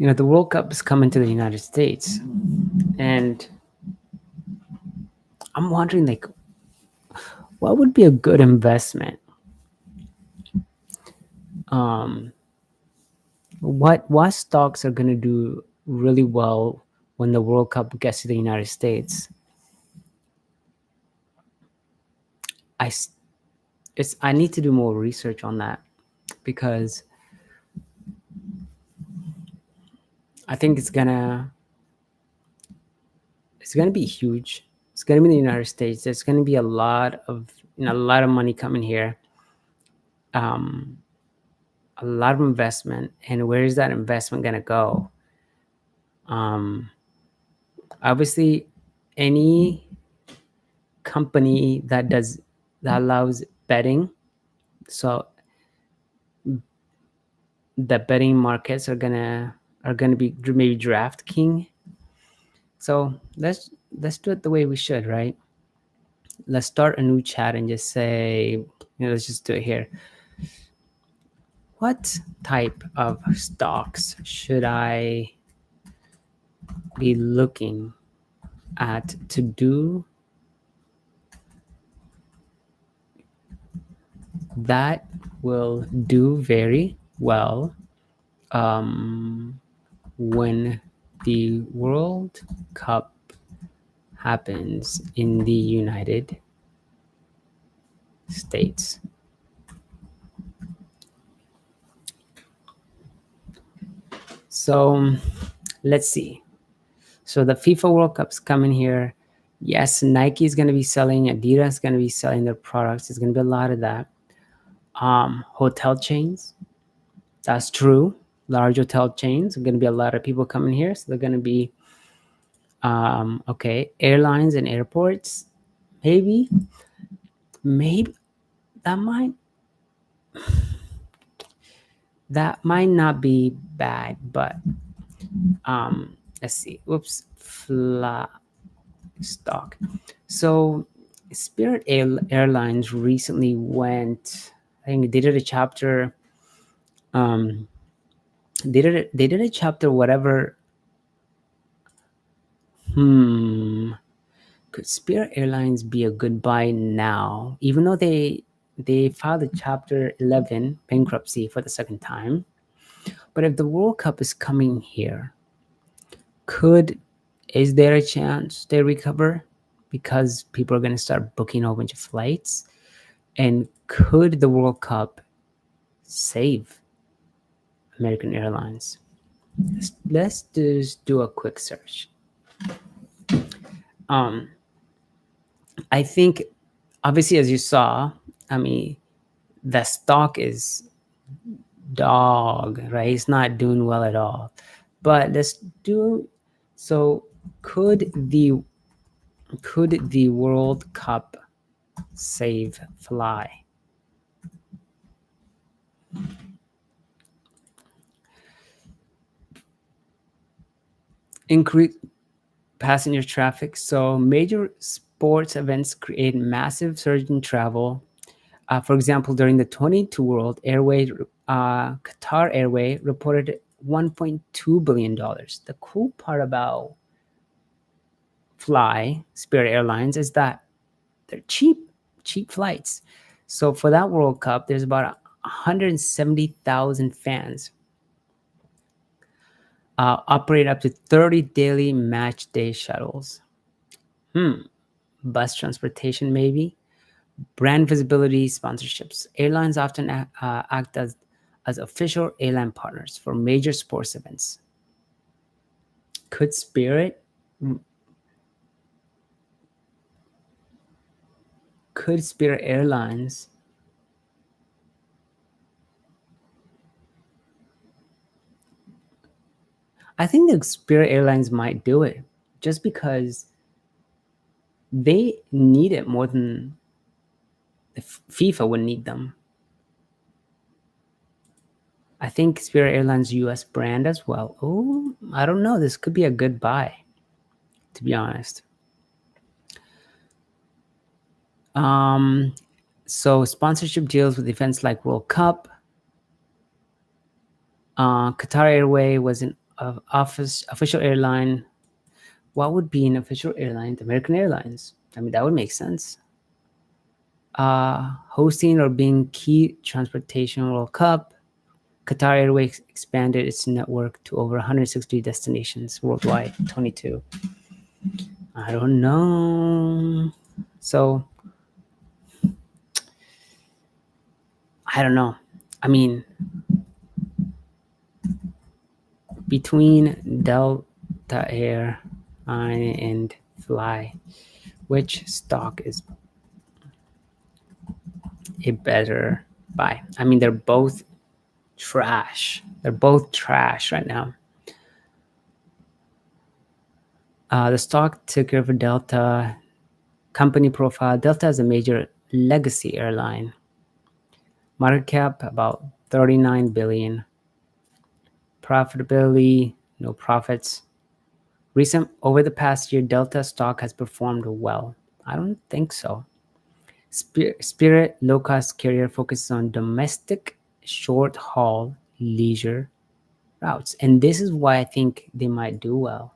The World Cup is coming to the United States, and I'm wondering, like, what would be a good investment? Um, what stocks are going to do really well when the World Cup gets to the United States? I I need to do more research on that because I think it's gonna be huge. It's gonna be in the United States. There's gonna be a lot of money coming here, um, a lot of investment. And where is that investment gonna go? Um, Obviously, any company that allows betting, so the betting markets are gonna be maybe DraftKings. So let's do it the way we should, right? Let's start a new chat and just say, let's just do it here. What type of stocks should I be looking at to do that will do very well when the World Cup happens in the United States? So let's see. So the FIFA World Cup's coming here. Yes, Nike is going to be selling, Adidas is going to be selling their products. There's going to be a lot of that. Hotel chains, that's true. Large hotel chains are going to be a lot of people coming here. So they're going to be, okay, airlines and airports. Maybe that might that might not be bad, but let's see. Whoops, stock. So Spirit Airlines recently went. I think they did a chapter. They did a chapter. Whatever. Could Spirit Airlines be a good buy now, even though they filed a Chapter 11 bankruptcy for the second time? But if the World Cup is coming here, is there a chance they recover because people are going to start booking a whole bunch of flights? And could the World Cup save American Airlines? Let's just do a quick search. I think, obviously, as you saw, I mean, the stock is dog, right? It's not doing well at all. But let's do so. Could the World Cup save fly? Increase passenger traffic. So major sports events create massive surge in travel. For example, during the 22 World Airway, Qatar Airway reported $1.2 billion. The cool part about Spirit Airlines is that they're cheap flights. So for that World Cup, there's about 170,000 fans. Operate up to 30 daily match day shuttles. Bus transportation, maybe. Brand visibility, sponsorships. Airlines often act as official airline partners for major sports events. Could Spirit Airlines I think the Spirit Airlines might do it just because they need it more than the FIFA would need them. I think Spirit Airlines US brand as well. Oh, I don't know. This could be a good buy, to be honest. So sponsorship deals with events like World Cup. Qatar Airway was office official airline. What would be an official airline? American Airlines. I mean, that would make sense. Hosting or being key transportation World Cup. Qatar Airways expanded its network to over 160 destinations worldwide. 22. I don't know. So I don't know. I mean, between Delta Air and Fly, which stock is a better buy? I mean, they're both trash. They're both trash right now. The stock ticker for Delta, company profile. Delta is a major legacy airline. Market cap about 39 billion. Profitability, no profits. Recent over the past year, Delta stock has performed well. I don't think so. Spirit low-cost carrier focuses on domestic short-haul leisure routes, and this is why I think they might do well.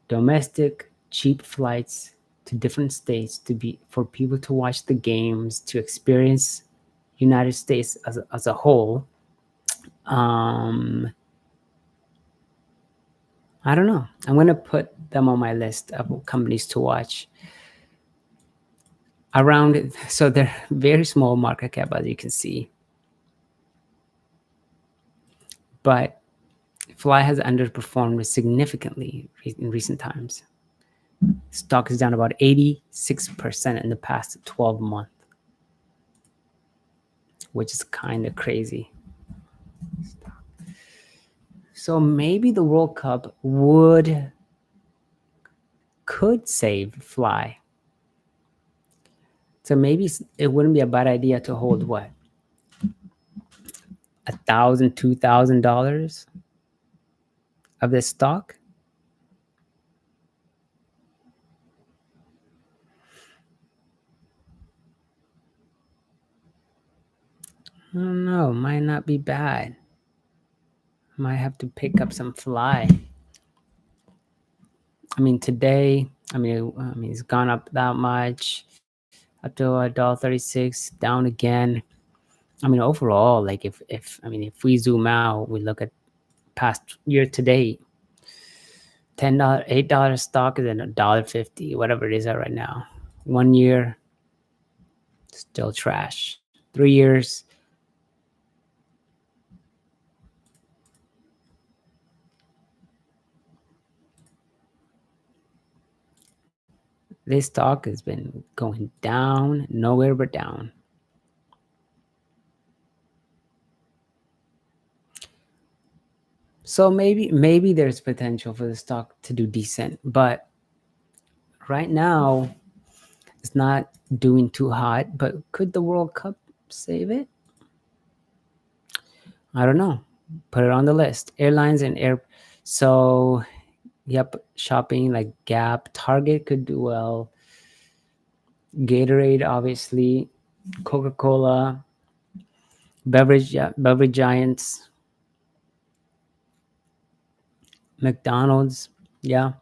Domestic cheap flights to different states to be for people to watch the games, to experience United States as a whole. I don't know. I'm gonna put them on my list of companies to watch. Around, so they're very small market cap, as you can see, but Fly has underperformed significantly in recent times. Stock is down about 86% in the past 12 months, which is kind of crazy. So maybe the World Cup could save Fly. So maybe it wouldn't be a bad idea to hold what, $1,000, $2,000 of this stock. I don't know. Might not be bad. Might have to pick up some Fly. I mean, today, I mean, it's gone up that much, up to $1.36, down again. I mean, overall, like if we zoom out, we look at past year to date, $10, $8 stock is at $1.50, whatever it is at right now. 1 year, still trash. 3 years, this stock has been going down, nowhere but down. So maybe there's potential for the stock to do decent, but right now it's not doing too hot. But could the World Cup save it? I don't know. Put it on the list. Airlines and air. So, yep, shopping like Gap, Target could do well. Gatorade, obviously. Coca-Cola, beverage giants. McDonald's, yeah.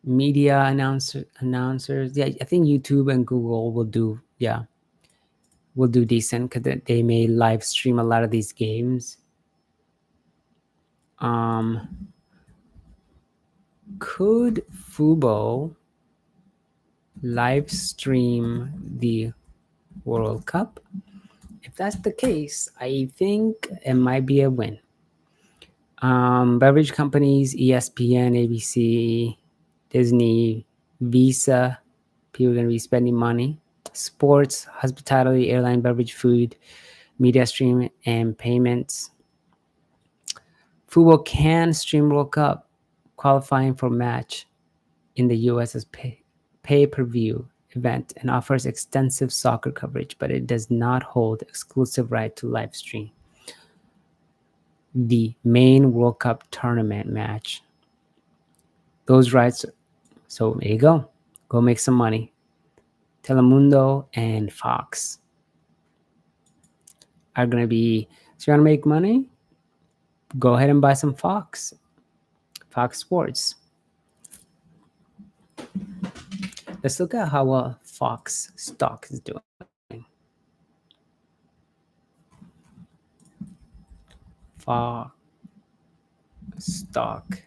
Media announcers. Yeah, I think YouTube and Google will do. Yeah, will do decent because they may live stream a lot of these games. Could Fubo live stream the World Cup? If that's the case, I think it might be a win. Beverage companies, ESPN, ABC, Disney, Visa, people are going to be spending money. Sports, hospitality, airline, beverage, food, media stream, and payments. Fubo can stream World Cup qualifying for match in the US as pay-per-view event and offers extensive soccer coverage, but it does not hold exclusive right to live stream the main World Cup tournament match. Those rights, so there you go. Go make some money. Telemundo and Fox are going to be, so you want to make money? go ahead and buy some Fox Sports. Let's look at how Fox stock is doing. Fox stock.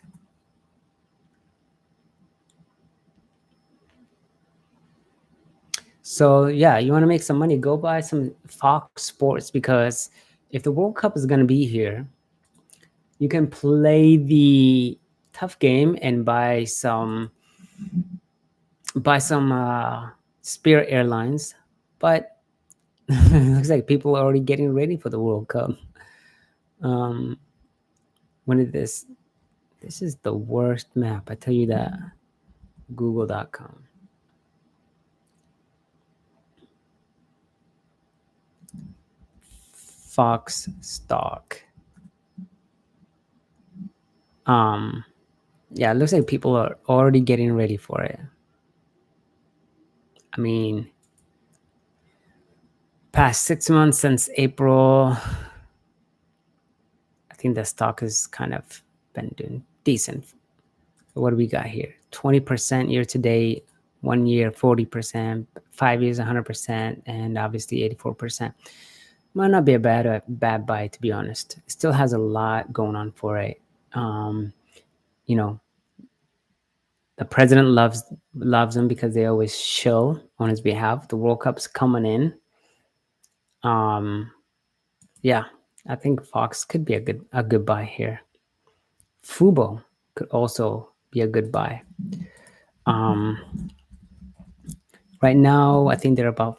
So yeah, you want to make some money, go buy some Fox Sports, because if the World Cup is going to be here, you can play the tough game and buy some Spirit Airlines, but it looks like people are already getting ready for the World Cup. Um, when did this? This is the worst map, I tell you that. Google.com. Fox stock. Yeah, it looks like people are already getting ready for it. I mean, past 6 months since April, I think the stock has kind of been doing decent. What do we got here? 20% year to date, 1 year 40%, 5 years 100%, and obviously 84%. Might not be a bad buy, to be honest. It still has a lot going on for it. You know, the president loves him because they always shill on his behalf. The World Cup's coming in. Yeah, I think Fox could be a good buy here. Fubo could also be a good buy. Right now, I think they're about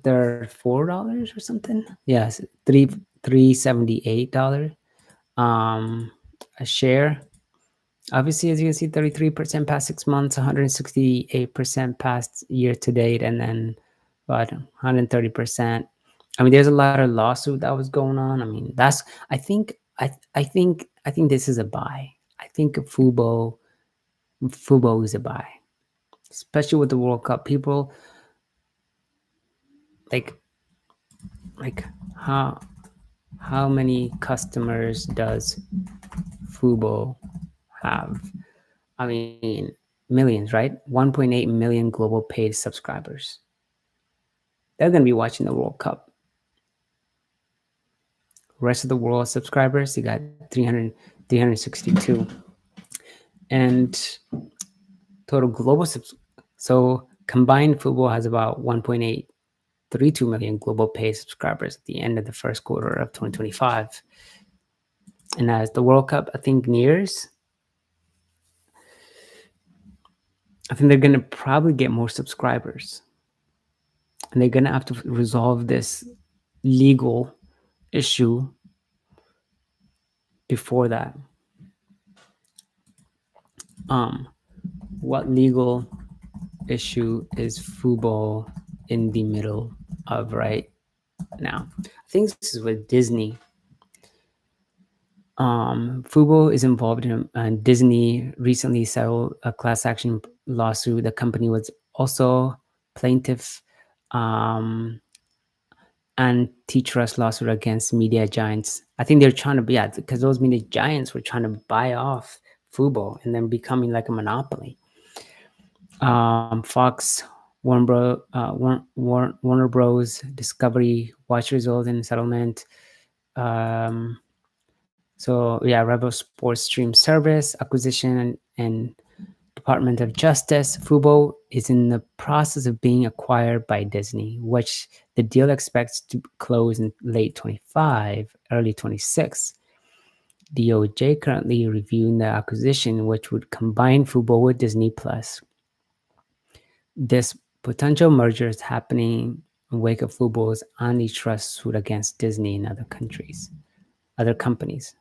they're $4 or something. Yes, $378 a share. Obviously, as you can see, 33% past 6 months, 168% past year to date, and then about 130%. I mean, there's a lot of lawsuit that was going on. I mean, that's I think this is a buy. I think Fubo is a buy, especially with the World Cup. People like how many customers does Fubo have? I mean, millions, right? 1.8 million global paid subscribers. They're going to be watching the World Cup. Rest of the world subscribers, you got 362. And total global so combined Fubo has about 1.832 million global paid subscribers at the end of the first quarter of 2025. And as the World Cup, I think, nears, I think they're going to probably get more subscribers. And they're going to have to resolve this legal issue before that. What legal issue is Fubo in the middle of right now? I think this is with Disney. Fubo is involved in Disney recently settled a class action lawsuit. The company was also plaintiff antitrust lawsuit against media giants. I think they're trying to be because those media giants were trying to buy off Fubo and then becoming like a monopoly. Fox, Warner Bros, Discovery, Watch result in settlement. So yeah, Rebel Sports Stream Service acquisition and Department of Justice. Fubo is in the process of being acquired by Disney, which the deal expects to close in late 25, early 26. DOJ currently reviewing the acquisition, which would combine Fubo with Disney Plus. This potential merger is happening in wake of Fubo's antitrust suit against Disney and other companies.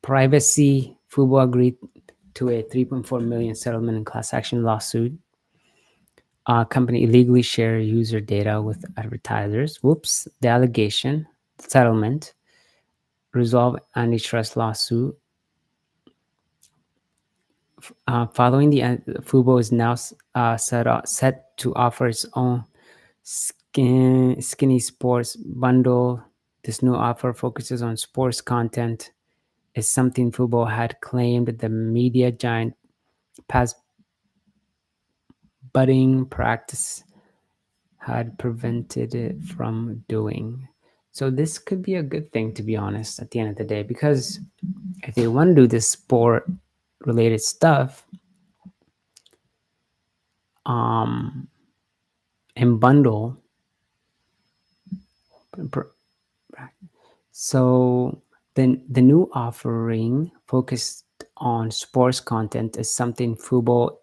Privacy, Fubo agreed to a $3.4 million settlement and class action lawsuit. Company illegally share user data with advertisers. Whoops, the allegation, settlement, resolve antitrust lawsuit. Following the Fubo is now set to offer its own skinny sports bundle This new offer focuses on sports content, is something football had claimed the media giant past budding practice had prevented it from doing. So this could be a good thing, to be honest, at the end of the day, because if they want to do this sport related stuff, um, and bundle, so then the new offering focused on sports content is something football